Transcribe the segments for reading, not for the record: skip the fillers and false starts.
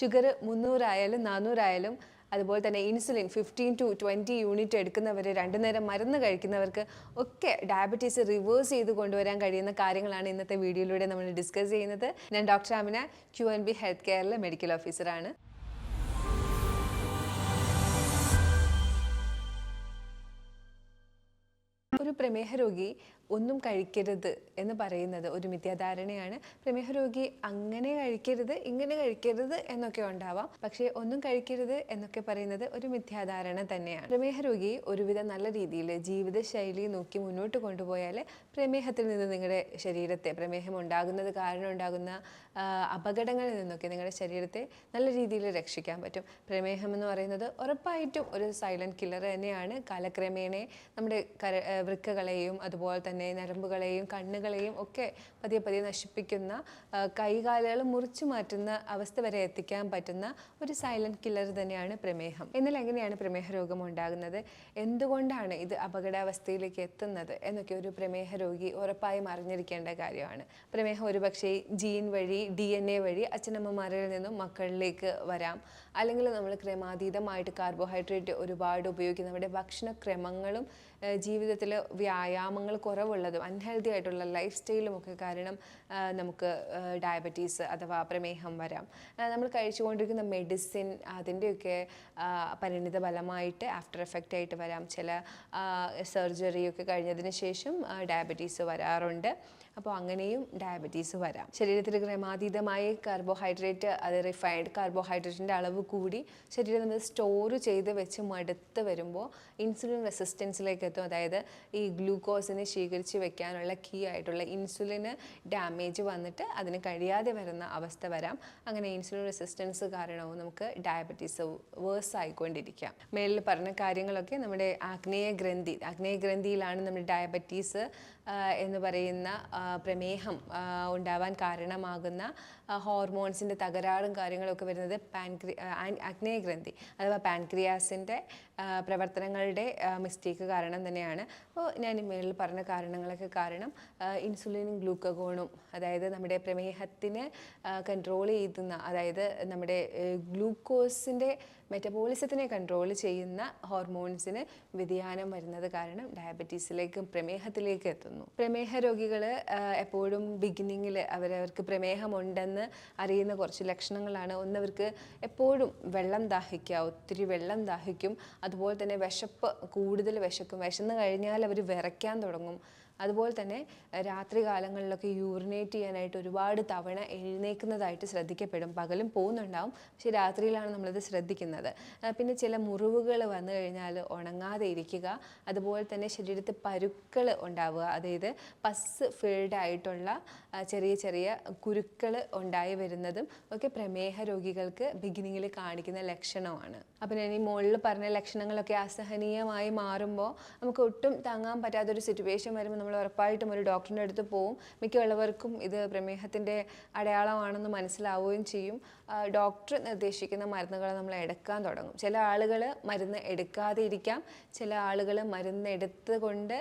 Sugar 300 ആയാലും 400 ആയാലും അതുപോലെ തന്നെ ഇൻസുലിൻ 15 to 20 യൂണിറ്റ് എടുക്കുന്നവർ, 2 നേരം മരുന്ന് കഴിക്കുന്നവർക്ക് ഒക്കെ ഡയബറ്റീസ് റിവേഴ്സ് ചെയ്ത് കൊണ്ടുവരാൻ കഴിയുന്ന കാര്യങ്ങളാണ് ഇന്നത്തെ വീഡിയോയിലൂടെ നമ്മൾ ഡിസ്കസ് ചെയ്യുന്നത്. ഞാൻ ഡോക്ടർ ആമിന, QNB ഹെൽത്ത് കെയറിലെ മെഡിക്കൽ ഓഫീസറാണ്. ഒരു പ്രമേഹ രോഗി ഒന്നും കഴിക്കരുത് എന്ന് പറയുന്നത് ഒരു മിഥ്യാധാരണയാണ്. പ്രമേഹ രോഗി അങ്ങനെ കഴിക്കരുത്, ഇങ്ങനെ കഴിക്കരുത് എന്നൊക്കെ ഉണ്ടാവാം. പക്ഷേ ഒന്നും കഴിക്കരുത് എന്നൊക്കെ പറയുന്നത് ഒരു മിഥ്യാധാരണ തന്നെയാണ്. പ്രമേഹ രോഗി ഒരുവിധം നല്ല രീതിയിൽ ജീവിതശൈലി നോക്കി മുന്നോട്ട് കൊണ്ടുപോയാൽ പ്രമേഹത്തിൽ നിന്ന് നിങ്ങളുടെ ശരീരത്തെ, പ്രമേഹം ഉണ്ടാകുന്നത് കാരണം ഉണ്ടാകുന്ന അപകടങ്ങളിൽ നിന്നൊക്കെ നിങ്ങളുടെ ശരീരത്തെ നല്ല രീതിയിൽ രക്ഷിക്കാൻ പറ്റും. പ്രമേഹം എന്ന് പറയുന്നത് ഉറപ്പായിട്ടും ഒരു സൈലന്റ് കില്ലർ തന്നെയാണ്. കാലക്രമേണ നമ്മുടെ വൃക്കകളെയും അതുപോലെ തന്നെ നരമ്പുകളെയും കണ്ണുകളെയും ഒക്കെ പതിയെ പതിയെ നശിപ്പിക്കുന്ന, കൈകാലുകൾ മുറിച്ചു മാറ്റുന്ന അവസ്ഥ വരെ എത്തിക്കാൻ പറ്റുന്ന ഒരു സൈലന്റ് കില്ലർ തന്നെയാണ് പ്രമേഹം. എന്നാൽ എങ്ങനെയാണ് പ്രമേഹ രോഗം ഉണ്ടാകുന്നത്, എന്തുകൊണ്ടാണ് ഇത് അപകടാവസ്ഥയിലേക്ക് എത്തുന്നത് എന്നൊക്കെ ഒരു പ്രമേഹ രോഗി ഉറപ്പായും അറിഞ്ഞിരിക്കേണ്ട കാര്യമാണ്. പ്രമേഹം ഒരുപക്ഷെ ജീൻ വഴി, DNA വഴി അച്ഛനമ്മമാരിൽ നിന്നും മക്കളിലേക്ക് വരാം. അല്ലെങ്കിൽ നമ്മൾ ക്രമാതീതമായിട്ട് കാർബോഹൈഡ്രേറ്റ് ഒരുപാട് ഉപയോഗിക്കുന്ന നമ്മുടെ ഭക്ഷണക്രമങ്ങളും ജീവിതത്തിൽ വ്യായാമങ്ങൾ കുറവുള്ളതും അൺഹെൽത്തി ആയിട്ടുള്ള ലൈഫ് സ്റ്റൈലും ഒക്കെ കാരണം നമുക്ക് ഡയബറ്റീസ് അഥവാ പ്രമേഹം വരാം. നമ്മൾ കഴിച്ചുകൊണ്ടിരിക്കുന്ന മെഡിസിൻ അതിൻ്റെയൊക്കെ പരിണിത ഫലമായിട്ട് ആഫ്റ്റർ എഫക്റ്റ് ആയിട്ട് വരാം. ചില സർജറിയൊക്കെ കഴിഞ്ഞതിന് ശേഷം ഡയബറ്റീസ് വരാറുണ്ട്. അപ്പോൾ അങ്ങനെയും ഡയബറ്റീസ് വരാം. ശരീരത്തിൽ ക്രമാതീതമായി കാർബോഹൈഡ്രേറ്റ്, അത് റിഫൈൻഡ് കാർബോഹൈഡ്രേറ്റിൻ്റെ അളവ് കൂടി ശരീരം നമ്മൾ സ്റ്റോർ ചെയ്ത് വെച്ച് മടുത്ത് വരുമ്പോൾ ഇൻസുലിൻ റെസിസ്റ്റൻസിലേക്ക് എത്തും. അതായത് ഈ ഗ്ലൂക്കോസിനെ ശേഖരിച്ച് വെക്കാനുള്ള കീ ആയിട്ടുള്ള ഇൻസുലിന് ഡാമേജ് വന്നിട്ട് അതിന് കഴിയാതെ വരുന്ന അവസ്ഥ വരാം. അങ്ങനെ ഇൻസുലിൻ റെസിസ്റ്റൻസ് കാരണവും നമുക്ക് ഡയബറ്റീസ് വേഴ്സ് ആയിക്കൊണ്ടിരിക്കാം. മേളിൽ പറഞ്ഞ കാര്യങ്ങളൊക്കെ നമ്മുടെ ആഗ്നേയ ഗ്രന്ഥിയിലാണ് നമ്മുടെ ഡയബറ്റീസ് എന്ന് പറയുന്ന പ്രമേഹം ഉണ്ടാവാൻ കാരണമാകുന്ന ഹോർമോൺസിൻ്റെ തകരാറും കാര്യങ്ങളൊക്കെ വരുന്നത് ആഗ്നേയഗ്രന്ഥി അഥവാ പാൻക്രിയാസിൻ്റെ പ്രവർത്തനങ്ങളുടെ മിസ്റ്റേക്ക് കാരണം തന്നെയാണ്. അപ്പോൾ ഞാൻ ഈ മേളിൽ പറഞ്ഞ കാരണങ്ങളൊക്കെ കാരണം ഇൻസുലിനും ഗ്ലൂക്കഗോണും, അതായത് നമ്മുടെ പ്രമേഹത്തിന് കൺട്രോൾ ചെയ്യുന്ന, അതായത് നമ്മുടെ ഗ്ലൂക്കോസിൻ്റെ മെറ്റബോളിസത്തിനെ കൺട്രോൾ ചെയ്യുന്ന ഹോർമോൺസിന് വ്യതിയാനം വരുന്നത് കാരണം ഡയബറ്റീസിലേക്കും പ്രമേഹത്തിലേക്ക് എത്തുന്നു. പ്രമേഹ രോഗികൾ എപ്പോഴും ബിഗിനിങ്ങിൽ അവർക്ക് പ്രമേഹമുണ്ടെന്ന് അറിയുന്ന കുറച്ച് ലക്ഷണങ്ങളാണ്. ഒന്നവർക്ക് എപ്പോഴും വെള്ളം ദാഹിക്കുക, ഒത്തിരി വെള്ളം ദാഹിക്കും. അതുപോലെ തന്നെ കൂടുതൽ വിശക്കും. വിശന്ന് കഴിഞ്ഞാൽ അവർ വിറയ്ക്കാൻ തുടങ്ങും. അതുപോലെ തന്നെ രാത്രി കാലങ്ങളിലൊക്കെ യൂറിനേറ്റ് ചെയ്യാനായിട്ട് ഒരുപാട് തവണ എഴുന്നേൽക്കുന്നതായിട്ട് ശ്രദ്ധിക്കപ്പെടും. പകലും പോകുന്നുണ്ടാവും, പക്ഷേ രാത്രിയിലാണ് നമ്മളത് ശ്രദ്ധിക്കുന്നത്. പിന്നെ ചില മുറിവുകൾ വന്നു കഴിഞ്ഞാൽ ഉണങ്ങാതെ ഇരിക്കുക. അതുപോലെ തന്നെ ശരീരത്തിൽ പരുക്കൾ ഉണ്ടാവുക, അതായത് പസ് ഫിൽഡ് ആയിട്ടുള്ള ചെറിയ ചെറിയ കുരുക്കൾ ഉണ്ടായി വരുന്നതും ഒക്കെ പ്രമേഹ രോഗികൾക്ക് ബിഗിനിങ്ങിൽ കാണിക്കുന്ന ലക്ഷണമാണ്. അപ്പം ഞാൻ ഈ മുകളിൽ പറഞ്ഞ ലക്ഷണങ്ങളൊക്കെ അസഹനീയമായി മാറുമ്പോൾ, നമുക്ക് ഒട്ടും താങ്ങാൻ പറ്റാത്തൊരു സിറ്റുവേഷൻ വരുമ്പോൾ നമ്മൾ ഉറപ്പായിട്ടും ഒരു ഡോക്ടറിൻ്റെ അടുത്ത് പോവും. മിക്കയുള്ളവർക്കും ഇത് പ്രമേഹത്തിൻ്റെ അടയാളമാണെന്ന് മനസ്സിലാവുകയും ചെയ്യും. ഡോക്ടർ നിർദ്ദേശിക്കുന്ന മരുന്നുകൾ നമ്മൾ എടുക്കാൻ തുടങ്ങും. ചില ആളുകൾ മരുന്ന് എടുക്കാതെ ഇരിക്കാം, ചില ആളുകൾ മരുന്ന് എടുത്തുകൊണ്ട്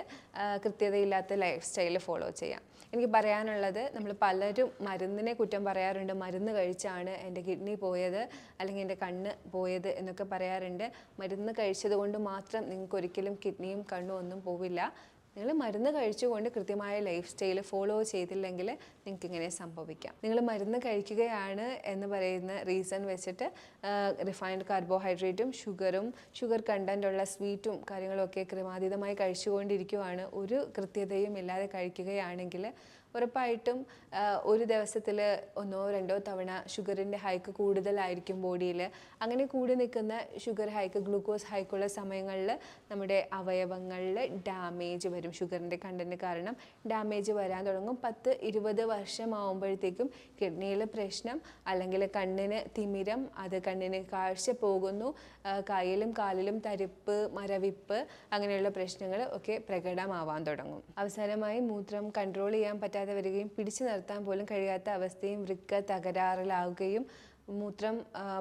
കൃത്യതയില്ലാത്ത ലൈഫ് സ്റ്റൈൽ ഫോളോ ചെയ്യാം. എനിക്ക് പറയാനുള്ളത്, നമ്മൾ പലരും മരുന്നിനെ കുറ്റം പറയാറുണ്ട്. മരുന്ന് കഴിച്ചാണ് എൻ്റെ കിഡ്നി പോയത് അല്ലെങ്കിൽ എൻ്റെ കണ്ണ് പോയത് എന്നൊക്കെ പറയാറുണ്ട്. മരുന്ന് കഴിച്ചത് കൊണ്ട് മാത്രം നിങ്ങൾക്ക് ഒരിക്കലും കിഡ്നിയും കണ്ണും ഒന്നും പോവില്ല. നിങ്ങൾ മരുന്ന് കഴിച്ചുകൊണ്ട് കൃത്യമായ ലൈഫ് സ്റ്റൈൽ ഫോളോ ചെയ്തില്ലെങ്കിൽ നിങ്ങൾക്ക് ഇങ്ങനെ സംഭവിക്കാം. നിങ്ങൾ മരുന്ന് കഴിക്കുകയാണ് എന്ന് പറയുന്ന റീസൺ വെച്ചിട്ട് റിഫൈൻഡ് കാർബോഹൈഡ്രേറ്റും ഷുഗർ കണ്ടൻറ്റുള്ള സ്വീറ്റും കാര്യങ്ങളൊക്കെ ക്രമാതീതമായി കഴിച്ചുകൊണ്ടിരിക്കുകയാണ്, ഒരു കൃത്യതയും ഇല്ലാതെ കഴിക്കുകയാണെങ്കിൽ ഉറപ്പായിട്ടും ഒരു ദിവസത്തിൽ 1-2 തവണ ഷുഗറിൻ്റെ ഹൈക്ക് കൂടുതലായിരിക്കും ബോഡിയിൽ. അങ്ങനെ കൂടി നിൽക്കുന്ന ഷുഗർ ഹൈക്ക്, ഗ്ലൂക്കോസ് ഹൈക്കുള്ള സമയങ്ങളിൽ നമ്മുടെ അവയവങ്ങളിൽ ഡാമേജ് വരും. ഷുഗറിൻ്റെ കണ്ടൻറ്റ് കാരണം ഡാമേജ് വരാൻ തുടങ്ങും. 10-20 വർഷമാകുമ്പോഴത്തേക്കും കിഡ്നിയിൽ പ്രശ്നം, അല്ലെങ്കിൽ കണ്ണിന് തിമിരം, അത് കണ്ണിന് കാഴ്ച പോകുന്നു, കയ്യിലും കാലിലും തരിപ്പ്, മരവിപ്പ്, അങ്ങനെയുള്ള പ്രശ്നങ്ങൾ ഒക്കെ പ്രകടമാവാൻ തുടങ്ങും. അവസാനമായി മൂത്രം കൺട്രോൾ ചെയ്യാൻ പറ്റാതെ വരികയും പിടിച്ചു നിർത്താൻ പോലും കഴിയാത്ത അവസ്ഥയും, വൃക്ക തകരാറിലാവുകയും മൂത്രം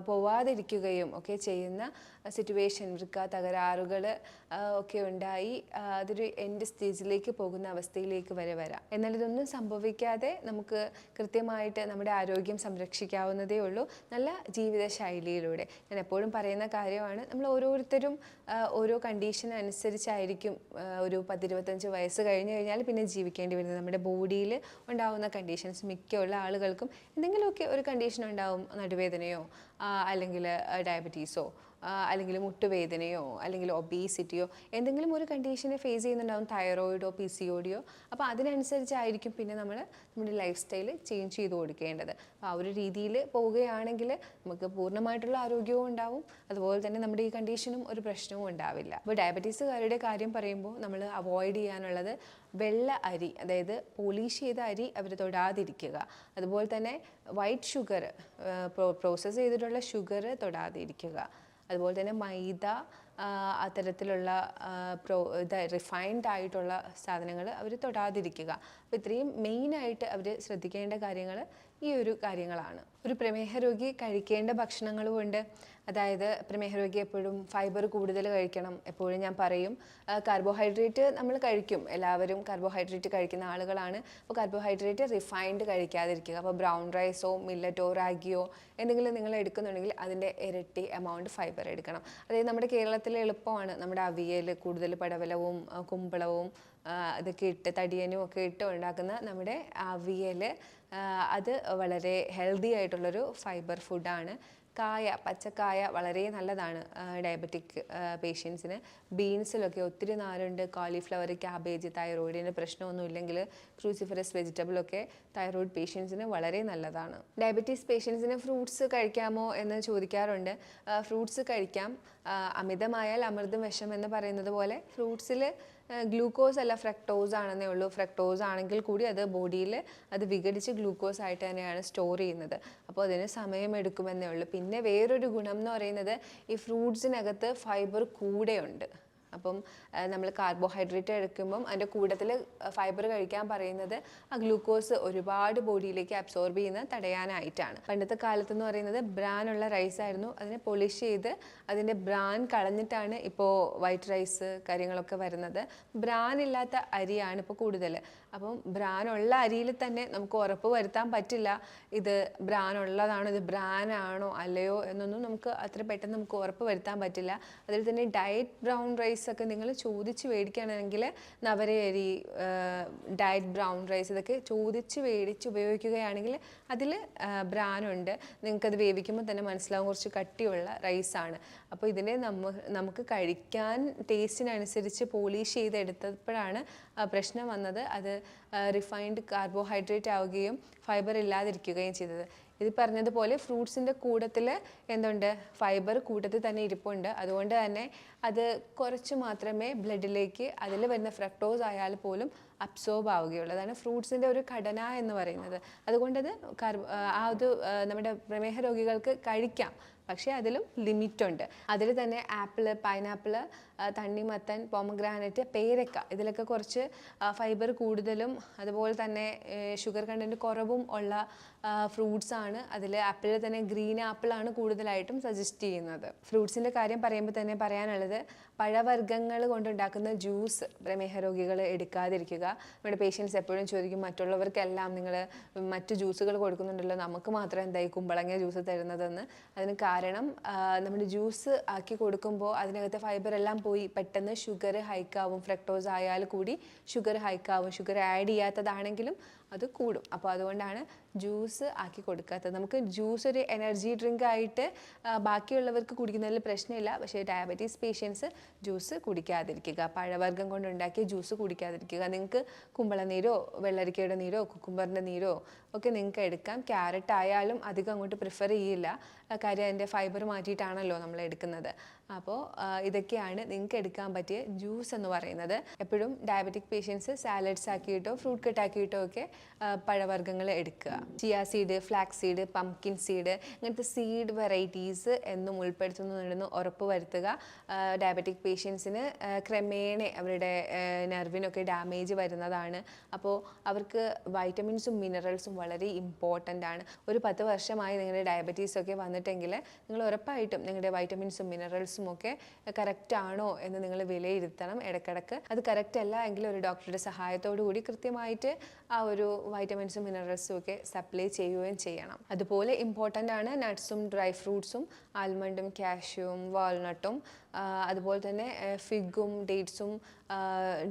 പോവാതിരിക്കുകയും ഒക്കെ ചെയ്യുന്ന സിറ്റുവേഷൻ, വൃക്ക തകരാറുകൾ ഒക്കെ ഉണ്ടായി അതൊരു എൻഡ് സ്റ്റേജിലേക്ക് പോകുന്ന അവസ്ഥയിലേക്ക് വരെ വരാം. എന്നാൽ ഇതൊന്നും സംഭവിക്കാതെ നമുക്ക് കൃത്യമായിട്ട് നമ്മുടെ ആരോഗ്യം സംരക്ഷിക്കാവുന്നതേ ഉള്ളൂ നല്ല ജീവിതശൈലിയിലൂടെ. ഞാൻ എപ്പോഴും പറയുന്ന കാര്യമാണ്, നമ്മൾ ഓരോരുത്തരും ഓരോ കണ്ടീഷൻ അനുസരിച്ചായിരിക്കും ഒരു 10-25 വയസ്സ് കഴിഞ്ഞ് കഴിഞ്ഞാൽ പിന്നെ ജീവിക്കേണ്ടി വരുന്നത്. നമ്മുടെ ബോഡിയിൽ ഉണ്ടാകുന്ന കണ്ടീഷൻസ് മിക്കുള്ള ആളുകൾക്കും എന്തെങ്കിലുമൊക്കെ ഒരു കണ്ടീഷൻ ഉണ്ടാവും. നടുവേദനയോ അല്ലെങ്കിൽ ഡയബറ്റീസോ അല്ലെങ്കിൽ മുട്ടുവേദനയോ അല്ലെങ്കിൽ ഒബീസിറ്റിയോ എന്തെങ്കിലും ഒരു കണ്ടീഷനെ ഫേസ് ചെയ്യുന്നുണ്ടാവും, തൈറോയിഡോ PCODയോ. അപ്പോൾ അതിനനുസരിച്ചായിരിക്കും പിന്നെ നമ്മൾ നമ്മുടെ ലൈഫ് സ്റ്റൈൽ ചേഞ്ച് ചെയ്ത് കൊടുക്കേണ്ടത്. അപ്പോൾ ആ ഒരു രീതിയിൽ പോവുകയാണെങ്കിൽ നമുക്ക് പൂർണ്ണമായിട്ടുള്ള ആരോഗ്യവും ഉണ്ടാവും, അതുപോലെ തന്നെ നമ്മുടെ ഈ കണ്ടീഷനും ഒരു പ്രശ്നവും ഉണ്ടാവില്ല. അപ്പോൾ ഡയബറ്റീസുകാരുടെ കാര്യം പറയുമ്പോൾ നമ്മൾ അവോയ്ഡ് ചെയ്യാനുള്ളത് വെള്ള അരി, അതായത് പോളിഷ് ചെയ്ത അരി അവർ തൊടാതിരിക്കുക. അതുപോലെ തന്നെ വൈറ്റ് ഷുഗർ, പ്രോസസ്സ് ചെയ്തിട്ടുള്ള ഷുഗർ തൊടാതിരിക്കുക. അതുപോലെ തന്നെ മൈദ, അത്തരത്തിലുള്ള റിഫൈൻഡ് ആയിട്ടുള്ള സാധനങ്ങൾ അവർ തൊടാതിരിക്കുക. അപ്പോൾ ഇത്രയും മെയിനായിട്ട് അവർ ശ്രദ്ധിക്കേണ്ട കാര്യങ്ങൾ ഈ ഒരു കാര്യങ്ങളാണ്. ഒരു പ്രമേഹ രോഗി കഴിക്കേണ്ട ഭക്ഷണങ്ങളുമുണ്ട്. അതായത് പ്രമേഹ രോഗി എപ്പോഴും ഫൈബർ കൂടുതൽ കഴിക്കണം. എപ്പോഴും ഞാൻ പറയും, കാർബോഹൈഡ്രേറ്റ് നമ്മൾ കഴിക്കും, എല്ലാവരും കാർബോഹൈഡ്രേറ്റ് കഴിക്കുന്ന ആളുകളാണ്. അപ്പോൾ കാർബോഹൈഡ്രേറ്റ് റിഫൈൻഡ് കഴിക്കാതിരിക്കുക. അപ്പോൾ ബ്രൗൺ റൈസോ മില്ലറ്റോ റാഗിയോ എന്തെങ്കിലും നിങ്ങൾ എടുക്കുന്നുണ്ടെങ്കിൽ അതിൻ്റെ ഇരട്ടി എമൗണ്ട് ഫൈബർ എടുക്കണം. അതായത് നമ്മുടെ കേരളത്തിലെ എളുപ്പമാണ്, നമ്മുടെ അവിയൽ കൂടുതൽ പടവലവും കുമ്പളവും ഇതൊക്കെ ഇട്ട് തടിയനും ഒക്കെ ഇട്ട് ഉണ്ടാക്കുന്ന നമ്മുടെ അവിയൽ, അത് വളരെ ഹെൽത്തി ആയിട്ടുള്ളൊരു ഫൈബർ ഫുഡാണ്. കായ, പച്ചക്കായ വളരെ നല്ലതാണ് ഡയബറ്റിക് പേഷ്യൻസിന്. ബീൻസിലൊക്കെ ഒത്തിരി നാരുണ്ട്. കോളിഫ്ലവർ, ക്യാബേജ്, തൈറോയിഡിന് പ്രശ്നമൊന്നും ഇല്ലെങ്കിൽ ക്രൂസിഫറസ് വെജിറ്റബിളൊക്കെ തൈറോയിഡ് പേഷ്യൻസിന് വളരെ നല്ലതാണ്. ഡയബറ്റീസ് പേഷ്യൻസിന് ഫ്രൂട്ട്സ് കഴിക്കാമോ എന്ന് ചോദിക്കാറുണ്ട്. ഫ്രൂട്ട്സ് കഴിക്കാം. അമിതമായാൽ അമൃതം വിഷം എന്ന് പറയുന്നത് പോലെ ഫ്രൂട്ട്സിൽ ഗ്ലൂക്കോസ് അല്ല ഫ്രക്ടോസ് ആണെന്നേ ഉള്ളൂ. ഫ്രക്ടോസ് ആണെങ്കിൽ കൂടി അത് ബോഡിയിൽ അത് വിഘടിച്ച് ഗ്ലൂക്കോസ് ആയിട്ട് തന്നെയാണ് സ്റ്റോർ ചെയ്യുന്നത്. അപ്പോൾ അതിന് സമയമെടുക്കുമെന്നേ ഉള്ളൂ. പിന്നെ വേറൊരു ഗുണം എന്ന് പറയുന്നത് ഈ ഫ്രൂട്ട്സിനകത്ത് ഫൈബർ കൂടെയുണ്ട്. അപ്പം നമ്മൾ കാർബോഹൈഡ്രേറ്റ് എടുക്കുമ്പം അതിൻ്റെ കൂട്ടത്തിൽ ഫൈബർ കഴിക്കാൻ പറയുന്നത് ആ ഗ്ലൂക്കോസ് ഒരുപാട് ബോഡിയിലേക്ക് അബ്സോർബ് ചെയ്യുന്ന തടയാനായിട്ടാണ്. പണ്ടത്തെ കാലത്തെന്ന് പറയുന്നത് ബ്രാനുള്ള റൈസ് ആയിരുന്നു. അതിനെ പൊളിഷ് ചെയ്ത് അതിൻ്റെ ബ്രാൻ കളഞ്ഞിട്ടാണ് ഇപ്പോൾ വൈറ്റ് റൈസ് കാര്യങ്ങളൊക്കെ വരുന്നത്. ബ്രാൻ ഇല്ലാത്ത അരിയാണ് ഇപ്പോൾ കൂടുതൽ. അപ്പം ബ്രാനുള്ള അരിയിൽ തന്നെ നമുക്ക് ഉറപ്പ് വരുത്താൻ പറ്റില്ല ഇത് ബ്രാനുള്ളതാണോ, ഇത് ബ്രാനാണോ അല്ലയോ എന്നൊന്നും നമുക്ക് അത്ര പെട്ടെന്ന് നമുക്ക് ഉറപ്പ് വരുത്താൻ പറ്റില്ല. അതിൽ തന്നെ ഡയറ്റ് ബ്രൗൺ റൈസ് ഒക്കെ നിങ്ങൾ ചോദിച്ച് മേടിക്കുകയാണെങ്കിൽ നവരയരി, ഡയറ്റ് ബ്രൗൺ റൈസ് ഇതൊക്കെ ചോദിച്ച് മേടിച്ച് ഉപയോഗിക്കുകയാണെങ്കിൽ അതിൽ ബ്രാനുണ്ട്. നിങ്ങൾക്കത് വേവിക്കുമ്പോൾ തന്നെ മനസ്സിലാവും കുറച്ച് കട്ടിയുള്ള റൈസാണ്. അപ്പോൾ ഇതിനെ നമുക്ക് കഴിക്കാൻ ടേസ്റ്റിനനുസരിച്ച് പോളിഷ് ചെയ്തെടുത്തപ്പോഴാണ് പ്രശ്നം വന്നത്. അത് റിഫൈൻഡ് കാർബോഹൈഡ്രേറ്റ് ആവുകയും ഫൈബർ ഇല്ലാതിരിക്കുകയും ചെയ്തത്. ഇത് പറഞ്ഞതുപോലെ ഫ്രൂട്ട്സിൻ്റെ കൂട്ടത്തിൽ എന്തുണ്ട്, ഫൈബർ കൂട്ടത്തിൽ തന്നെ ഇരിപ്പുണ്ട്. അതുകൊണ്ട് തന്നെ അത് കുറച്ച് മാത്രമേ ബ്ലഡിലേക്ക് അതിൽ വരുന്ന ഫ്രക്ടോസ് ആയാൽ പോലും അബ്സോർബ് ആവുകയുള്ളൂ. അതാണ് ഫ്രൂട്ട്സിൻ്റെ ഒരു ഘടന എന്ന് പറയുന്നത്. അതുകൊണ്ടത് നമ്മുടെ പ്രമേഹ രോഗികൾക്ക് കഴിക്കാം, പക്ഷേ അതിലും ലിമിറ്റുണ്ട്. അതിൽ തന്നെ ആപ്പിള്, പൈനാപ്പിള്, തണ്ണിമത്തൻ, പോമഗ്രാനറ്റ്, പേരക്ക ഇതിലൊക്കെ കുറച്ച് ഫൈബർ കൂടുതലും അതുപോലെ തന്നെ ഷുഗർ കണ്ടൻറ്റ് കുറവും ഉള്ള ഫ്രൂട്ട്സാണ്. അതിൽ ആപ്പിളിൽ തന്നെ ഗ്രീൻ ആപ്പിളാണ് കൂടുതലായിട്ടും സജസ്റ്റ് ചെയ്യുന്നത്. ഫ്രൂട്ട്സിൻ്റെ കാര്യം പറയുമ്പോൾ തന്നെ പറയാനുള്ളത്, പഴവർഗ്ഗങ്ങൾ കൊണ്ടുണ്ടാക്കുന്ന ജ്യൂസ് പ്രമേഹ രോഗികൾ എടുക്കാതിരിക്കുക. നമ്മുടെ പേഷ്യൻസ് എപ്പോഴും ചോദിക്കും, മറ്റുള്ളവർക്കെല്ലാം നിങ്ങൾ മറ്റു ജ്യൂസുകൾ കൊടുക്കുന്നുണ്ടല്ലോ, നമുക്ക് മാത്രം എന്തായി കുമ്പളങ്ങ ജ്യൂസ് തരുന്നതെന്ന്. അതിന് കാരണം നമ്മൾ ജ്യൂസ് ആക്കി കൊടുക്കുമ്പോൾ അതിനകത്തെ ഫൈബർ എല്ലാം പോയി പെട്ടെന്ന് ഷുഗർ ഹൈക്കാവും. ഫ്രക്ടോസ് ആയാൽ കൂടി ഷുഗർ ഹൈക്കാവും. ഷുഗർ ആഡ് ചെയ്യാത്തതാണെങ്കിലും അത് കൂടും. അപ്പോൾ അതുകൊണ്ടാണ് ജ്യൂസ് ആക്കി കൊടുക്കാത്തത്. നമുക്ക് ജ്യൂസ് ഒരു എനർജി ഡ്രിങ്ക് ആയിട്ട് ബാക്കിയുള്ളവർക്ക് കുടിക്കുന്നതിൽ പ്രശ്നമില്ല. പക്ഷേ ഡയബറ്റീസ് പേഷ്യൻസ് ജ്യൂസ് കുടിക്കാതിരിക്കുക, പഴവർഗ്ഗം കൊണ്ടുണ്ടാക്കിയ ജ്യൂസ് കുടിക്കാതിരിക്കുക. നിങ്ങൾക്ക് കുമ്പളനീരോ വെള്ളരിക്കയുടെ നീരോ കുക്കുംബറിൻ്റെ നീരോ ഒക്കെ നിങ്ങൾക്ക് എടുക്കാം. ക്യാരറ്റ് ആയാലും അധികം അങ്ങോട്ട് പ്രിഫർ ചെയ്യില്ല. കാര്യം അതിൻ്റെ ഫൈബർ മാറ്റിയിട്ടാണല്ലോ നമ്മൾ എടുക്കുന്നത്. അപ്പോൾ ഇതൊക്കെയാണ് നിങ്ങൾക്ക് എടുക്കാൻ പറ്റിയ ജ്യൂസ് എന്ന് പറയുന്നത്. എപ്പോഴും ഡയബറ്റിക് പേഷ്യൻസ് സാലഡ്സ് ആക്കിയിട്ടോ ഫ്രൂട്ട് കട്ട് ആക്കിയിട്ടോ ഒക്കെ പഴവർഗ്ഗങ്ങൾ എടുക്കുക. Chia seed, flax seed, pumpkin seed, ഇങ്ങനത്തെ സീഡ് വെറൈറ്റീസ് എന്നും ഉൾപ്പെടുത്തുന്നുണ്ടെന്ന് ഉറപ്പ് വരുത്തുക. ഡയബറ്റിക് പേഷ്യൻസിന് ക്രമേണ അവരുടെ നെർവിനൊക്കെ ഡാമേജ് വരുന്നതാണ്. അപ്പോൾ അവർക്ക് വൈറ്റമിൻസും മിനറൽസും വളരെ ഇമ്പോർട്ടൻ്റ് ആണ്. ഒരു 10 വർഷമായി നിങ്ങളുടെ ഡയബറ്റീസൊക്കെ വന്നിട്ടെങ്കിൽ നിങ്ങൾ ഉറപ്പായിട്ടും നിങ്ങളുടെ വൈറ്റമിൻസും മിനറൽസും ഒക്കെ കറക്റ്റ് ആണോ എന്ന് നിങ്ങൾ വിലയിരുത്തണം ഇടയ്ക്കിടയ്ക്ക്. അത് കറക്റ്റ് അല്ല എങ്കിൽ ഒരു ഡോക്ടറുടെ സഹായത്തോടു കൂടി കൃത്യമായിട്ട് ആ ഒരു വൈറ്റമിൻസും മിനറൽസും ഒക്കെ സപ്ലൈ ചെയ്യുകയും ചെയ്യണം. അതുപോലെ ഇമ്പോർട്ടൻ്റ് ആണ് നട്ട്സും ഡ്രൈ ഫ്രൂട്ട്സും, ആൽമണ്ടും കാഷ്യൂവും വാൾനട്ടും, അതുപോലെ തന്നെ ഫിഗും ഡേറ്റ്സും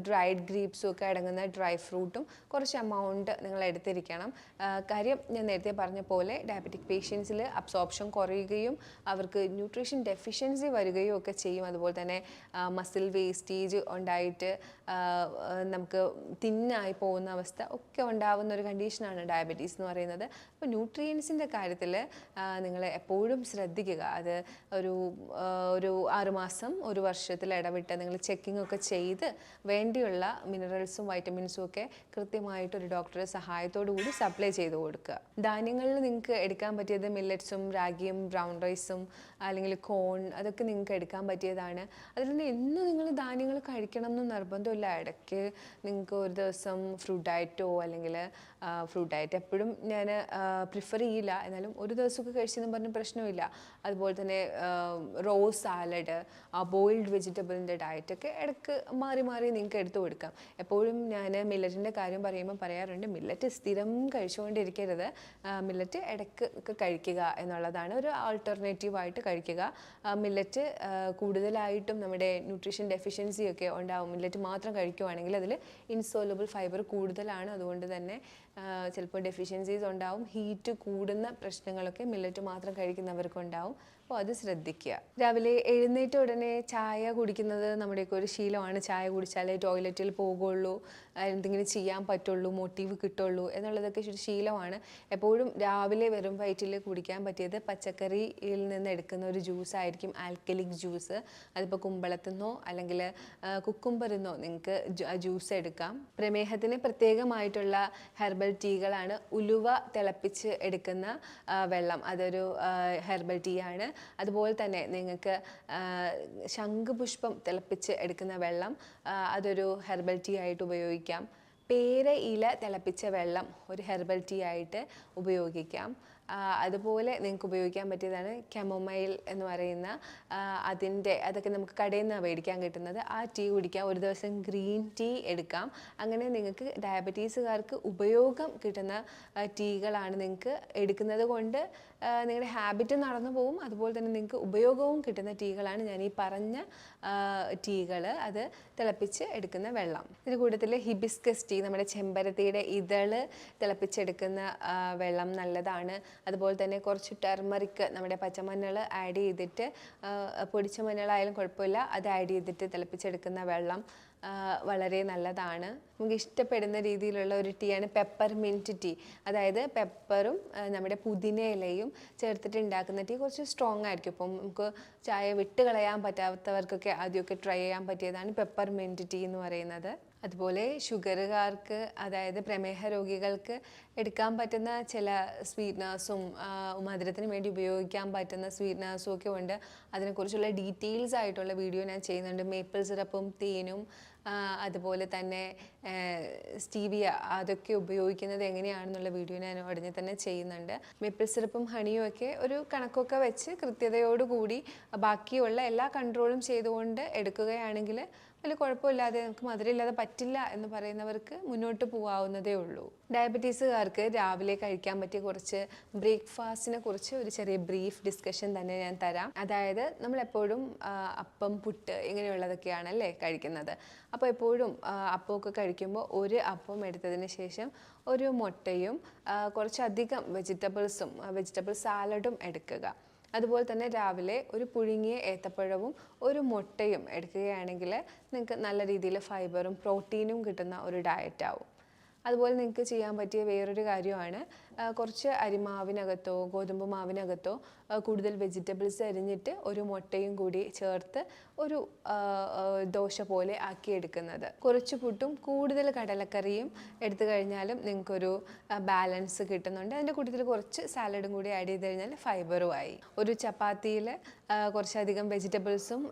ഡ്രൈഡ് ഗ്രീപ്സും ഒക്കെ അടങ്ങുന്ന ഡ്രൈ ഫ്രൂട്ടും കുറച്ച് എമൗണ്ട് നിങ്ങൾ എടുത്തിരിക്കണം. കാര്യം ഞാൻ നേരത്തെ പറഞ്ഞ പോലെ ഡയബറ്റിക് പേഷ്യൻസിൽ അബ്സോർപ്ഷൻ കുറയുകയും അവർക്ക് ന്യൂട്രീഷൻ ഡെഫിഷ്യൻസി വരികയും ഒക്കെ ചെയ്യും. അതുപോലെ തന്നെ മസിൽ വേസ്റ്റേജ് ഉണ്ടായിട്ട് നമുക്ക് തിന്നായി പോകുന്ന അവസ്ഥ ഒക്കെ ഉണ്ടാവുന്ന ഒരു കണ്ടീഷനാണ് ഡയബറ്റീസ് എന്ന് പറയുന്നത്. അപ്പോൾ ന്യൂട്രിയൻസിൻ്റെ കാര്യത്തിൽ നിങ്ങൾ എപ്പോഴും ശ്രദ്ധിക്കുക. അത് ഒരു 6 മാസം 1 വർഷത്തിൽ ഇടവിട്ട് നിങ്ങൾ ചെക്കിംഗ് ഒക്കെ ചെയ്ത് വേണ്ടിയുള്ള മിനറൽസും വൈറ്റമിൻസും ഒക്കെ കൃത്യമായിട്ട് ഒരു ഡോക്ടറുടെ സഹായത്തോടു കൂടി സപ്ലൈ ചെയ്ത് കൊടുക്കുക. ധാന്യങ്ങളിൽ നിങ്ങൾക്ക് എടുക്കാൻ പറ്റിയത് മില്ലറ്റ്സും രാഗിയും ബ്രൗൺ റൈസും അല്ലെങ്കിൽ കോൺ, അതൊക്കെ നിങ്ങൾക്ക് എടുക്കാൻ പറ്റിയതാണ്. അതിൽ നിന്ന് എന്നും നിങ്ങൾ ധാന്യങ്ങൾ കഴിക്കണം എന്ന് നിർബന്ധമില്ല. ഇടയ്ക്ക് നിങ്ങൾക്ക് ഒരു ദിവസം ഫ്രൂട്ട് ഡയറ്റോ അല്ലെങ്കിൽ ഫ്രൂട്ട് ഡയറ്റ് എപ്പോഴും ഞാൻ പ്രിഫർ ചെയ്യില്ല, എന്നാലും ഒരു ദിവസമൊക്കെ കഴിച്ചെന്ന് പറഞ്ഞ പ്രശ്നമില്ല. അതുപോലെ തന്നെ റോ സാലഡ്, ബോയിൽഡ് വെജിറ്റബിളിൻ്റെ ഡയറ്റൊക്കെ ഇടയ്ക്ക് മാറി മാറി നിങ്ങൾക്ക് എടുത്തു കൊടുക്കാം. എപ്പോഴും ഞാൻ മില്ലറ്റിൻ്റെ കാര്യം പറയുമ്പോൾ പറയാറുണ്ട്, മില്ലറ്റ് സ്ഥിരം കഴിച്ചുകൊണ്ടിരിക്കരുത്, മില്ലറ്റ് ഇടയ്ക്ക് ഒക്കെ കഴിക്കുക എന്നുള്ളതാണ്. ഒരു ആൾട്ടർനേറ്റീവായിട്ട് കഴിക്കുക. മില്ലറ്റ് കൂടുതലായിട്ടും നമ്മുടെ ന്യൂട്രീഷൻ ഡെഫിഷ്യൻസി ഒക്കെ ഉണ്ടാവും. മില്ലറ്റ് മാത്രം കഴിക്കുകയാണെങ്കിൽ അതിൽ ഇൻസോലബിൾ ഫൈബർ കൂടുതലാണ്. അതുകൊണ്ട് തന്നെ ചിലപ്പോൾ ഡെഫിഷ്യൻസീസ് ഉണ്ടാവും. ഹീറ്റ് കൂടുന്ന പ്രശ്നങ്ങളൊക്കെ മില്ലറ്റ് മാത്രം കഴിക്കുന്നവർക്കുണ്ടാവും. അപ്പോൾ അത് ശ്രദ്ധിക്കുക. രാവിലെ എഴുന്നേറ്റ ഉടനെ ചായ കുടിക്കുന്നത് നമ്മുടെയൊക്കെ ഒരു ശീലമാണ്. ചായ കുടിച്ചാലേ ടോയ്ലറ്റിൽ പോകുള്ളൂ, എന്തെങ്കിലും ചെയ്യാൻ പറ്റുള്ളൂ, മോട്ടീവ് കിട്ടുള്ളൂ എന്നുള്ളതൊക്കെ ഒരു ശീലമാണ്. എപ്പോഴും രാവിലെ വെറും വയറ്റിൽ കുടിക്കാൻ പറ്റിയത് പച്ചക്കറിയിൽ നിന്ന് എടുക്കുന്ന ഒരു ജ്യൂസ് ആയിരിക്കും, ആൽക്കലിക് ജ്യൂസ്. അതിപ്പോൾ കുമ്പളത്തുനിന്നോ അല്ലെങ്കിൽ കുക്കുംബറിന്നോ നിങ്ങൾക്ക് ജ്യൂസ് എടുക്കാം. പ്രമേഹത്തിന് പ്രത്യേകമായിട്ടുള്ള ഹെർബൽ ടീകളാണ് ഉലുവ തിളപ്പിച്ച് എടുക്കുന്ന വെള്ളം, അതൊരു ഹെർബൽ ടീ ആണ്. അതുപോലെ തന്നെ നിങ്ങൾക്ക് ശംഖുപുഷ്പം തിളപ്പിച്ച് എടുക്കുന്ന വെള്ളം, അതൊരു ഹെർബൽ ടീ ആയിട്ട് ഉപയോഗിക്കാം. പേര ഇല തിളപ്പിച്ച വെള്ളം ഒരു ഹെർബൽ ടീ ആയിട്ട് ഉപയോഗിക്കാം. അതുപോലെ നിങ്ങൾക്ക് ഉപയോഗിക്കാൻ പറ്റിയതാണ് കെമൊമൈൽ എന്ന് പറയുന്ന അതൊക്കെ നമുക്ക് കടയിൽ നിന്ന് മേടിക്കാൻ കിട്ടുന്നത്. ആ ടീ കുടിക്കാം. ഒരു ദിവസം ഗ്രീൻ ടീ എടുക്കാം. അങ്ങനെ നിങ്ങൾക്ക് ഡയബറ്റീസുകാർക്ക് ഉപയോഗം കിട്ടുന്ന ടീകളാണ്. നിങ്ങൾക്ക് എടുക്കുന്നത് കൊണ്ട് നിങ്ങളുടെ ഹാബിറ്റ് നടന്നു പോകും. അതുപോലെ തന്നെ നിങ്ങൾക്ക് ഉപയോഗവും കിട്ടുന്ന ടീകളാണ് ഞാൻ ഈ പറഞ്ഞ ടീകൾ, അത് തിളപ്പിച്ച് എടുക്കുന്ന വെള്ളം. ഇതിന് കൂട്ടത്തിൽ ഹിബിസ്കസ് ടീ, നമ്മുടെ ചെമ്പരത്തിയുടെ ഇതള് തിളപ്പിച്ചെടുക്കുന്ന വെള്ളം നല്ലതാണ്. അതുപോലെ തന്നെ കുറച്ച് ടെർമറിക്, നമ്മുടെ പച്ചമഞ്ഞൾ ആഡ് ചെയ്തിട്ട്, പൊടിച്ച മഞ്ഞളായാലും കുഴപ്പമില്ല, അത് ആഡ് ചെയ്തിട്ട് തിളപ്പിച്ചെടുക്കുന്ന വെള്ളം വളരെ നല്ലതാണ്. നമുക്ക് ഇഷ്ടപ്പെടുന്ന രീതിയിലുള്ള ഒരു ടീയാണ് പെപ്പർമിൻറ്റ് ടീ. അതായത് പെപ്പറും നമ്മുടെ പുതിന ഇലയും ചേർത്തിട്ട് ഉണ്ടാക്കുന്ന ടീ കുറച്ച് സ്ട്രോങ് ആയിരിക്കും. അപ്പം നമുക്ക് ചായ വിട്ട് കളയാൻ പറ്റാത്തവർക്കൊക്കെ ആദ്യമൊക്കെ ട്രൈ ചെയ്യാൻ പറ്റിയതാണ് പെപ്പർമിൻറ്റ് ടീ എന്ന് പറയുന്നത്. അതുപോലെ ഷുഗറുകാർക്ക്, അതായത് പ്രമേഹ രോഗികൾക്ക് എടുക്കാൻ പറ്റുന്ന ചില സ്വീറ്റ്നേഴ്സും മധുരത്തിന് വേണ്ടി ഉപയോഗിക്കാൻ പറ്റുന്ന സ്വീറ്റ്നേഴ്സും ഒക്കെ ഉണ്ട്. അതിനെക്കുറിച്ചുള്ള ഡീറ്റെയിൽസ് ആയിട്ടുള്ള വീഡിയോ ഞാൻ ചെയ്യുന്നുണ്ട്. മേപ്പിൾ സിറപ്പും തേനും അതുപോലെ തന്നെ സ്റ്റീവിയ, അതൊക്കെ ഉപയോഗിക്കുന്നത് എങ്ങനെയാണെന്നുള്ള വീഡിയോ ഞാൻ ഉടനെ തന്നെ ചെയ്യുന്നുണ്ട്. മേപ്പിൾ സിറപ്പും ഹണിയും ഒക്കെ ഒരു കണക്കൊക്കെ വെച്ച് കൃത്യതയോടുകൂടി ബാക്കിയുള്ള എല്ലാ കൺട്രോളും ചെയ്തുകൊണ്ട് എടുക്കുകയാണെങ്കിൽ വലിയ കുഴപ്പമില്ലാതെ, നമുക്ക് മധുരമില്ലാതെ പറ്റില്ല എന്ന് പറയുന്നവർക്ക് മുന്നോട്ട് പോകാവുന്നതേ ഉള്ളൂ. ഡയബറ്റീസുകാർക്ക് രാവിലെ കഴിക്കാൻ പറ്റിയ കുറച്ച് ബ്രേക്ക്ഫാസ്റ്റിനെ കുറിച്ച് ഒരു ചെറിയ ബ്രീഫ് ഡിസ്കഷൻ തന്നെ ഞാൻ തരാം. അതായത് നമ്മളെപ്പോഴും അപ്പം, പുട്ട് ഇങ്ങനെയുള്ളതൊക്കെയാണല്ലേ കഴിക്കുന്നത്. അപ്പോൾ എപ്പോഴും അപ്പമൊക്കെ കഴിക്കുമ്പോൾ ഒരു അപ്പം എടുത്തതിന് ശേഷം ഒരു മുട്ടയും കുറച്ചധികം വെജിറ്റബിൾ സാലഡും എടുക്കുക. അതുപോലെ തന്നെ രാവിലെ ഒരു പുഴുങ്ങിയ ഏത്തപ്പഴവും ഒരു മുട്ടയും എടുക്കുകയാണെങ്കിൽ നിങ്ങൾക്ക് നല്ല രീതിയിൽ ഫൈബറും പ്രോട്ടീനും കിട്ടുന്ന ഒരു ഡയറ്റ് ആവും. അതുപോലെ നിങ്ങൾക്ക് ചെയ്യാൻ പറ്റിയ വേറൊരു കാര്യമാണ് കുറച്ച് അരിമാവിനകത്തോ ഗോതമ്പ് മാവിനകത്തോ കൂടുതൽ വെജിറ്റബിൾസ് അരിഞ്ഞിട്ട് ഒരു മുട്ടയും കൂടി ചേർത്ത് ഒരു ദോശ പോലെ ആക്കിയെടുക്കുന്നത്. കുറച്ച് പുട്ടും കൂടുതൽ കടലക്കറിയും എടുത്തു കഴിഞ്ഞാലും നിങ്ങൾക്കൊരു ബാലൻസ് കിട്ടുന്നുണ്ട്. അതിൻ്റെ കൂട്ടത്തിൽ കുറച്ച് സാലഡും കൂടി ആഡ് ചെയ്ത് കഴിഞ്ഞാൽ ഫൈബറും ആയി. ഒരു ചപ്പാത്തിയിൽ കുറച്ചധികം വെജിറ്റബിൾസും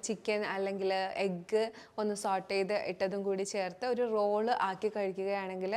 ചിക്കൻ അല്ലെങ്കിൽ എഗ്ഗ് ഒന്ന് സോട്ട് ചെയ്ത് ഇട്ടതും കൂടി ചേർത്ത് ഒരു റോള് ആക്കി കഴിക്കുകയാണെങ്കിൽ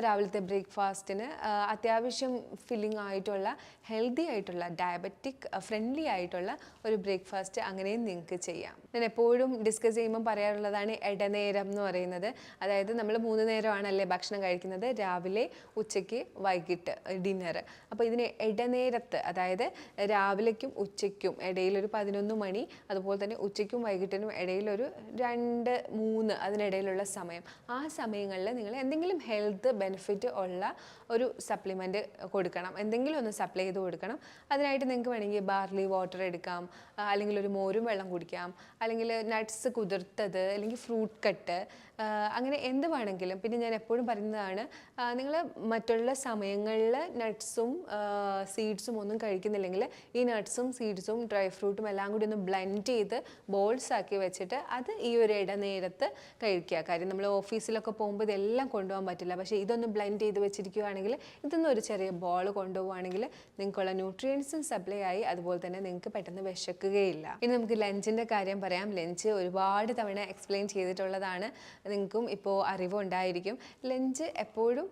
രാവിലത്തെ ബ്രേക്ക്ഫാസ്റ്റിന് അത്യാവശ്യം ഫില്ലിംഗ് ആയിട്ടുള്ള ഹെൽത്തി ആയിട്ടുള്ള ഡയബറ്റിക് ഫ്രണ്ട്ലി ആയിട്ടുള്ള ഒരു ബ്രേക്ക്ഫാസ്റ്റ് അങ്ങനെയും നിങ്ങൾക്ക് ചെയ്യാം. ഞാൻ എപ്പോഴും ഡിസ്കസ് ചെയ്യുമ്പോൾ പറയാറുള്ളതാണ് ഇടനേരം എന്ന് പറയുന്നത്. അതായത് നമ്മൾ 3 നേരമാണല്ലേ ഭക്ഷണം കഴിക്കുന്നത്, രാവിലെ, ഉച്ചയ്ക്ക്, വൈകിട്ട് ഡിന്നർ. അപ്പോൾ ഇതിന് ഇടനേരത്ത്, അതായത് രാവിലേക്കും ഉച്ചയ്ക്കും ഇടയിലൊരു 11 മണി, അതുപോലെ തന്നെ ഉച്ചയ്ക്കും വൈകിട്ടിനും ഇടയിലൊരു 2-3 അതിനിടയിലുള്ള സമയം, ആ സമയങ്ങളിൽ നിങ്ങൾ എന്തെങ്കിലും ഹെൽത്ത് ബെനിഫിറ്റ് ഉള്ള ഒരു സപ്ലിമെൻറ്റ് കൊടുക്കണം, എന്തെങ്കിലും ഒന്ന് സപ്ലൈ ചെയ്ത് കൊടുക്കണം. അതിനായിട്ട് നിങ്ങൾക്ക് വേണമെങ്കിൽ ബാർലി വാട്ടർ എടുക്കാം, അല്ലെങ്കിൽ ഒരു മോരും വെള്ളം കുടിക്കാം, അല്ലെങ്കിൽ നട്ട്സ് കുതിർത്തത്, അല്ലെങ്കിൽ ഫ്രൂട്ട് കട്ട്, അങ്ങനെ എന്ത് വേണമെങ്കിലും. പിന്നെ ഞാൻ എപ്പോഴും പറയുന്നതാണ്, നിങ്ങൾ മറ്റുള്ള സമയങ്ങളിൽ നട്ട്സും സീഡ്സും ഒന്നും കഴിക്കുന്നില്ലെങ്കിൽ ഈ നട്ട്സും സീഡ്സും ഡ്രൈ ഫ്രൂട്ടും എല്ലാം കൂടി ഒന്ന് ബ്ലെൻഡ് ചെയ്ത് ബോൾസ് ആക്കി വെച്ചിട്ട് അത് ഈ ഒരു ഇടനേരത്ത് കഴിക്കുക. കാര്യം നമ്മൾ ഓഫീസിലൊക്കെ പോകുമ്പോൾ ഇതെല്ലാം കൊണ്ടുപോകാൻ പറ്റില്ല. പക്ഷേ ഇതൊന്ന് ബ്ലെൻഡ് ചെയ്ത് വെച്ചിരിക്കുകയാണെങ്കിൽ, ഇതൊന്നും ഒരു ചെറിയ ബോൾ കൊണ്ടുപോവുകയാണെങ്കിൽ നിങ്ങൾക്കുള്ള ന്യൂട്രിയൻസും സപ്ലൈ ആയി, അതുപോലെ തന്നെ നിങ്ങൾക്ക് പെട്ടെന്ന് വിശക്കുകയില്ല. ഇനി നമുക്ക് ലഞ്ചിൻ്റെ കാര്യം പറയാം. ലഞ്ച് ഒരുപാട് തവണ എക്സ്പ്ലെയിൻ ചെയ്തിട്ടുള്ളതാണ്, നിങ്ങൾക്കും ഇപ്പോൾ അറിവുണ്ടായിരിക്കും. ലഞ്ച് എപ്പോഴും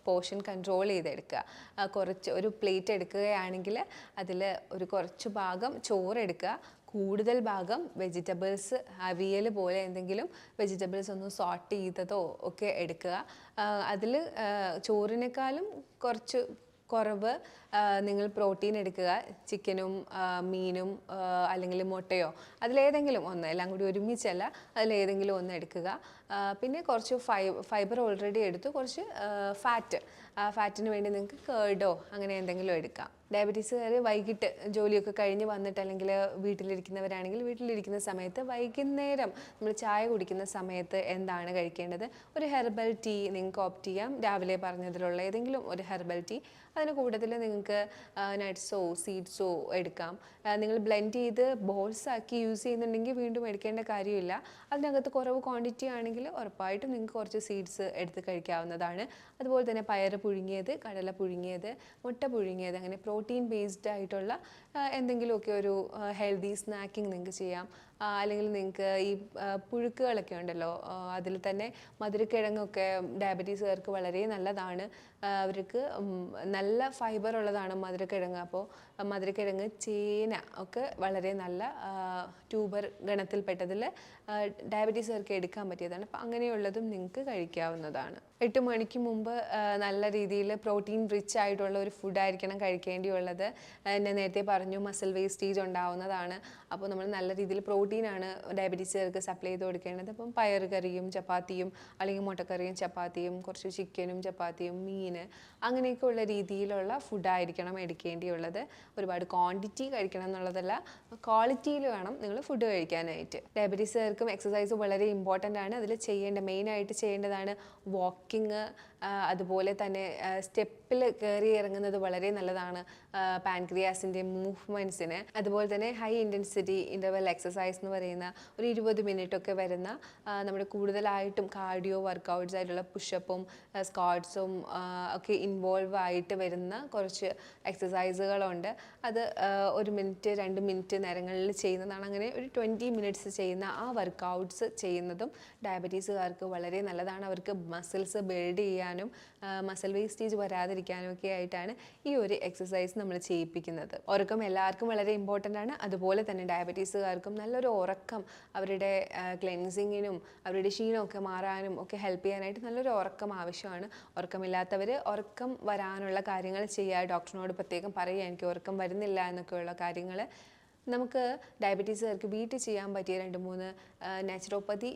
പോർഷൻ കൺട്രോൾ ചെയ്തെടുക്കുക. ഒരു പ്ലേറ്റ് എടുക്കുകയാണെങ്കിൽ അതിൽ ഒരു കുറച്ച് ഭാഗം ചോറ് എടുക്കുക, കൂടുതൽ ഭാഗം വെജിറ്റബിൾസ്, അവിയൽ പോലെ എന്തെങ്കിലും വെജിറ്റബിൾസ് ഒന്ന് സോട്ട് ചെയ്തതോ ഒക്കെ എടുക്കുക. അതിൽ ചോറിനേക്കാളും കുറച്ച് കുറവ് നിങ്ങൾ പ്രോട്ടീൻ എടുക്കുക. ചിക്കനും മീനും അല്ലെങ്കിൽ മുട്ടയോ അതിലേതെങ്കിലും ഒന്ന്, എല്ലാം കൂടി ഒരുമിച്ചല്ല, അതിലേതെങ്കിലും ഒന്ന് എടുക്കുക. പിന്നെ കുറച്ച് ഫൈബർ ഓൾറെഡി എടുത്തു, കുറച്ച് ഫാറ്റിന് വേണ്ടി നിങ്ങൾക്ക് കേർഡോ അങ്ങനെ എന്തെങ്കിലും എടുക്കാം. ഡയബറ്റീസുകാർ വൈകിട്ട് ജോലിയൊക്കെ കഴിഞ്ഞ് വന്നിട്ട്, അല്ലെങ്കിൽ വീട്ടിലിരിക്കുന്നവരാണെങ്കിൽ വീട്ടിലിരിക്കുന്ന സമയത്ത് വൈകുന്നേരം നമ്മൾ ചായ കുടിക്കുന്ന സമയത്ത് എന്താണ് കഴിക്കേണ്ടത്? ഒരു ഹെർബൽ ടീ നിങ്ങൾക്ക് ഓപ്റ്റ് ചെയ്യാം. രാവിലെ പറഞ്ഞതിലുള്ള ഏതെങ്കിലും ഒരു ഹെർബൽ ടീ. അതിന് കൂട്ടത്തിൽ നിങ്ങൾക്ക് നട്ട്സോ സീഡ്സോ എടുക്കാം. നിങ്ങൾ ബ്ലെൻഡ് ചെയ്ത് ബോൾസ് ആക്കി യൂസ് ചെയ്യുന്നുണ്ടെങ്കിൽ വീണ്ടും എടുക്കേണ്ട കാര്യമില്ല. അതിനകത്ത് കുറവ് ക്വാണ്ടിറ്റി ആണെങ്കിൽ ഉറപ്പായിട്ടും നിങ്ങൾക്ക് കുറച്ച് സീഡ്സ് എടുത്ത് കഴിക്കാവുന്നതാണ്. അതുപോലെ തന്നെ പയറ് പുഴുങ്ങിയത്, കടല പുഴുങ്ങിയത്, മുട്ട പുഴുങ്ങിയത്, അങ്ങനെ പ്രോട്ടീൻ ബേസ്ഡ് ആയിട്ടുള്ള എന്തെങ്കിലുമൊക്കെ ഒരു ഹെൽത്തി സ്നാക്കിങ് നിങ്ങൾക്ക് ചെയ്യാം. അല്ലെങ്കിൽ നിങ്ങൾക്ക് ഈ പുഴുക്കുകളൊക്കെ ഉണ്ടല്ലോ, അതിൽ തന്നെ മധുരക്കിഴങ്ങൊക്കെ ഡയബറ്റീസുകാർക്ക് വളരെ നല്ലതാണ്. അവർക്ക് നല്ല ഫൈബർ ഉള്ളതാണ് മധുരക്കിഴങ്ങ്. അപ്പോൾ മധുരക്കിഴങ്ങ്, ചേന ഒക്കെ വളരെ നല്ല ട്യൂബർ ഗണത്തിൽപ്പെട്ടതിൽ ഡയബറ്റീസുകാർക്ക് എടുക്കാൻ പറ്റിയതാണ്. അപ്പോൾ അങ്ങനെയുള്ളതും നിങ്ങൾക്ക് കഴിക്കാവുന്നതാണ്. 8 മണിക്ക് മുമ്പ് നല്ല രീതിയിൽ പ്രോട്ടീൻ റിച്ച് ആയിട്ടുള്ള ഒരു ഫുഡായിരിക്കണം കഴിക്കേണ്ടിയുള്ളത്. ഞാൻ നേരത്തെ പറഞ്ഞു മസിൽ വേസ്റ്റേജ് ഉണ്ടാവുന്നതാണ്. അപ്പോൾ നമ്മൾ നല്ല രീതിയിൽ പ്രോട്ടീനാണ് ഡയബറ്റീസുകാർക്ക് സപ്ലൈ ചെയ്ത് കൊടുക്കേണ്ടത്. അപ്പം പയറുകറിയും ചപ്പാത്തിയും, അല്ലെങ്കിൽ മുട്ടക്കറിയും ചപ്പാത്തിയും, കുറച്ച് ചിക്കനും ചപ്പാത്തിയും, മീൻ, അങ്ങനെയൊക്കെ ഉള്ള രീതിയിലുള്ള ഫുഡായിരിക്കണം എടുക്കേണ്ടിയുള്ളത്. ഒരുപാട് ക്വാണ്ടിറ്റി കഴിക്കണം എന്നുള്ളതല്ല, ക്വാളിറ്റിയിൽ വേണം നിങ്ങൾ ഫുഡ് കഴിക്കാനായിട്ട്. ഡയബറ്റീസുകാർക്കും എക്സസൈസ് വളരെ ഇമ്പോർട്ടൻ്റ് ആണ്. അതിൽ മെയിനായിട്ട് ചെയ്യേണ്ടതാണ് വാക്കിങ്. അതുപോലെ തന്നെ സ്റ്റെപ്പിൽ കയറി ഇറങ്ങുന്നത് വളരെ നല്ലതാണ് പാൻക്രിയാസിൻ്റെ മൂവ്മെൻറ്റ്സിന്. അതുപോലെ തന്നെ ഹൈ ഇൻറ്റൻസിറ്റി ഇൻ്റർവെൽ എക്സസൈസ് എന്ന് പറയുന്ന ഒരു 20 മിനിറ്റൊക്കെ വരുന്ന നമ്മുടെ കൂടുതലായിട്ടും കാർഡിയോ വർക്കൗട്ട്സ് ആയിട്ടുള്ള പുഷപ്പും സ്ക്വാട്ട്സും ഒക്കെ ഇൻവോൾവ് ആയിട്ട് വരുന്ന കുറച്ച് എക്സസൈസുകളുണ്ട്. അത് 1 മിനിറ്റ് 2 മിനിറ്റ് നേരങ്ങളിൽ ചെയ്യുന്നതാണ്. അങ്ങനെ ഒരു 20 മിനിറ്റ്സ് ചെയ്യുന്ന ആ വർക്കൗട്ട്സ് ചെയ്യുന്നതും ഡയബറ്റീസുകാർക്ക് വളരെ നല്ലതാണ്. അവർക്ക് മസിൽസ് ബിൽഡ് ചെയ്യാനും മസിൽ വേസ്റ്റേജ് വരാതിരിക്കാനും ഒക്കെ ആയിട്ടാണ് ഈ ഒരു എക്സസൈസ് നമ്മൾ ചെയ്യിപ്പിക്കുന്നത്. ഉറക്കം എല്ലാവർക്കും വളരെ ഇമ്പോർട്ടൻ്റ് ആണ്. അതുപോലെ തന്നെ ഡയബറ്റീസുകാർക്കും നല്ലൊരു ഉറക്കം അവരുടെ ക്ലെൻസിങ്ങിനും അവരുടെ ക്ഷീണമൊക്കെ മാറാനും ഒക്കെ ഹെൽപ്പ് ചെയ്യാനായിട്ട് നല്ലൊരു ഉറക്കം ആവശ്യമാണ്. ഉറക്കമില്ലാത്തവർ ഉറക്കം വരാനുള്ള കാര്യങ്ങൾ ചെയ്യുക. ഡോക്ടറിനോട് പ്രത്യേകം പറയുക, എനിക്ക് ഉറക്കം വരുന്നില്ല എന്നൊക്കെയുള്ള കാര്യങ്ങൾ നമുക്ക് ഡയബറ്റീസുകാർക്ക് വീട്ടിൽ ചെയ്യാൻ പറ്റിയ 2-3 നാച്ചുറോപ്പതി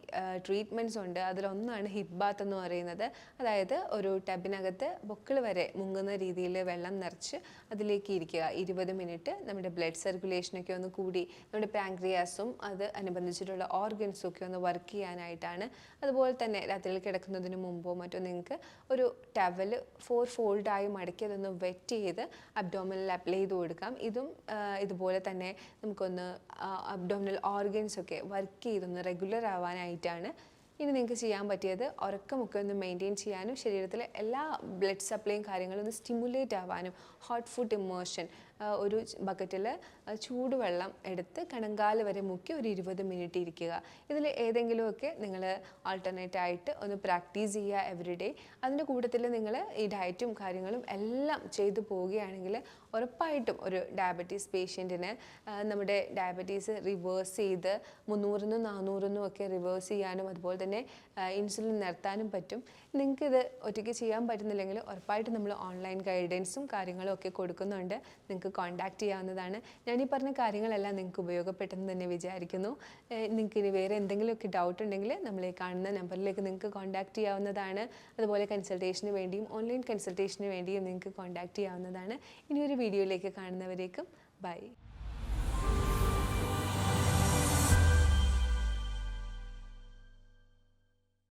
ട്രീറ്റ്മെൻറ്റ്സ് ഉണ്ട്. അതിലൊന്നാണ് ഹിപ്പ് ബാത്ത് എന്ന് പറയുന്നത്. അതായത് ഒരു ടബിനകത്ത് പൊക്കിൾ വരെ മുങ്ങുന്ന രീതിയിൽ വെള്ളം നിറച്ച് അതിലേക്ക് ഇരിക്കുക. 20 മിനിറ്റ് നമ്മുടെ ബ്ലഡ് സർക്കുലേഷനൊക്കെ ഒന്ന് കൂടി നമ്മുടെ പാങ്ക്രിയാസും അത് അനുബന്ധിച്ചിട്ടുള്ള ഓർഗൻസും ഒക്കെ ഒന്ന് വർക്ക് ചെയ്യാനായിട്ടാണ്. അതുപോലെ തന്നെ രാത്രിയിൽ കിടക്കുന്നതിന് മുമ്പോ മറ്റോ നിങ്ങൾക്ക് ഒരു ടവൽ 4 ഫോൾഡായി മടക്കി അതൊന്ന് വെറ്റ് ചെയ്ത് അബ്ഡോമിനൽ അപ്ലൈ ചെയ്ത് കൊടുക്കാം. ഇതും ഇതുപോലെ തന്നെ നമുക്കൊന്ന് അബ്ഡോമിനൽ ഓർഗൻസ് ഒക്കെ വർക്ക് ചെയ്തൊന്ന് റെഗുലർ ആവാനായിട്ടാണ്. ഇനി നിങ്ങൾക്ക് ചെയ്യാൻ പറ്റിയത് ഉറക്കമൊക്കെ ഒന്ന് മെയിൻറ്റെയിൻ ചെയ്യാനും ശരീരത്തിലെ എല്ലാ ബ്ലഡ് സപ്ലൈയും കാര്യങ്ങളും ഒന്ന് സ്റ്റിമുലേറ്റ് ആവാനും ഹോട്ട് ഫുഡ് ഇമേർഷൻ ഒരു ബക്കറ്റിൽ ചൂടുവെള്ളം എടുത്ത് കണങ്കാല് വരെ മുക്കി ഒരു 20 മിനിറ്റ് ഇരിക്കുക. ഇതിൽ ഏതെങ്കിലുമൊക്കെ നിങ്ങൾ ആൾട്ടർനേറ്റ് ആയിട്ട് ഒന്ന് പ്രാക്ടീസ് ചെയ്യുക എവറിഡേ. അതിൻ്റെ കൂട്ടത്തിൽ നിങ്ങൾ ഈ ഡയറ്റും കാര്യങ്ങളും എല്ലാം ചെയ്തു പോവുകയാണെങ്കിൽ ഉറപ്പായിട്ടും ഒരു ഡയബറ്റീസ് പേഷ്യൻറ്റിന് നമ്മുടെ ഡയബറ്റീസ് റിവേഴ്സ് ചെയ്ത് 300-നും 400-നും ഒക്കെ റിവേഴ്സ് ചെയ്യാനും അതുപോലെ തന്നെ ഇൻസുലിൻ നിർത്താനും പറ്റും. നിങ്ങൾക്കിത് ഒറ്റയ്ക്ക് ചെയ്യാൻ പറ്റുന്നില്ലെങ്കിൽ ഉറപ്പായിട്ടും നമ്മൾ ഓൺലൈൻ ഗൈഡൻസും കാര്യങ്ങളും ഒക്കെ കൊടുക്കുന്നുണ്ട്. നിങ്ങൾക്ക് കോൺടാക്റ്റ് ചെയ്യാവുന്നതാണ്. ഞാനീ പറഞ്ഞ കാര്യങ്ങളെല്ലാം നിങ്ങൾക്ക് ഉപയോഗപ്പെട്ടെന്ന് തന്നെ വിചാരിക്കുന്നു. നിങ്ങൾക്ക് ഇനി വേറെ എന്തെങ്കിലുമൊക്കെ ഡൗട്ട് ഉണ്ടെങ്കിൽ നമ്മളെ കാണുന്ന നമ്പറിലേക്ക് നിങ്ങൾക്ക് കോൺടാക്റ്റ് ചെയ്യാവുന്നതാണ്. അതുപോലെ കൺസൾട്ടേഷന് വേണ്ടിയും ഓൺലൈൻ കൺസൾട്ടേഷന് വേണ്ടിയും നിങ്ങൾക്ക് കോൺടാക്റ്റ് ചെയ്യാവുന്നതാണ്. ഇനിയൊരു വീഡിയോയിലേക്ക് കാണുന്നവരേക്കും ബൈ.